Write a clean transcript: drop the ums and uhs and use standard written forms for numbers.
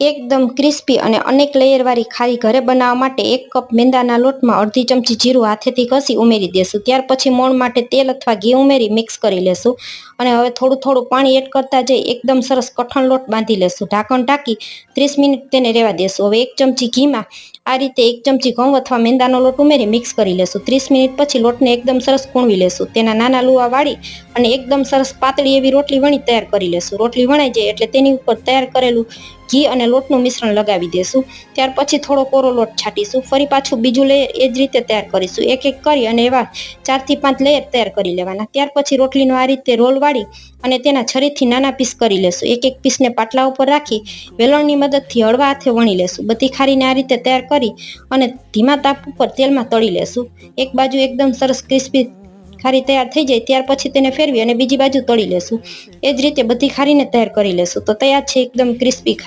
એકદમ ક્રિસ્પી અને અનેક લેયરવાળી ખારી ઘરે બનાવવા માટે 1 કપ મેંદાના લોટમાં અડધી ચમચી જીરું હાથેથી ઘસી ઉમેરી દેશું. ત્યાર પછી મોણ માટે તેલ અથવા ઘી ઉમેરી મિક્સ કરી લેશું અને હવે થોડું થોડું પાણી એડ કરતા જઈ એકદમ સરસ કઠણ લોટ બાંધી લેશું. ઢાંકણ ઢાંકી 30 મિનિટ તેને રહેવા દેશું. હવે 1 ચમચી ઘીમાં આ રીતે 1 ચમચી ઘઉં અથવા મેંદાનો લોટ ઉમેરી મિક્સ કરી લેશું. 30 મિનિટ પછી લોટને એકદમ સરસ કૂણવી લેશું. તેના નાના લુવા વાળી અને એકદમ સરસ પાતળી એવી રોટલી વણી તૈયાર કરી લેશું. રોટલી વણાઈ જાય એટલે તેની ઉપર તૈયાર કરેલું ઘી અને લોટનું મિશ્રણ લગાવી દેશું. ત્યાર પછી થોડો કોરો લોટ છાંટીશું. ફરી પાછું બીજું લેયર એ જ રીતે તૈયાર કરીશું. એક એક કરી અને એવા 4 થી 5 લેયર તૈયાર કરી લેવાના. ત્યાર પછી રોટલીનો આ રીતે રોલ વાળી અને તેના છરીથી નાના પીસ કરી લેશું. એક એક પીસને પાટલા ઉપર રાખી વેલણની મદદથી હળવા હાથે વણી લેશું. બધી ખારીને આ રીતે તૈયાર કરી અને ધીમા તાપ ઉપર તેલમાં તળી લેશું. એક બાજુ એકદમ સરસ ક્રિસ્પી ખારી તૈયાર થઈ જાય ત્યાર પછી તેને ફેરવી અને બીજી બાજુ તળી લેશું. એ જ રીતે બધી ખારીને તૈયાર કરી લેશું. તો તૈયાર છે એકદમ ક્રિસ્પી ખારી.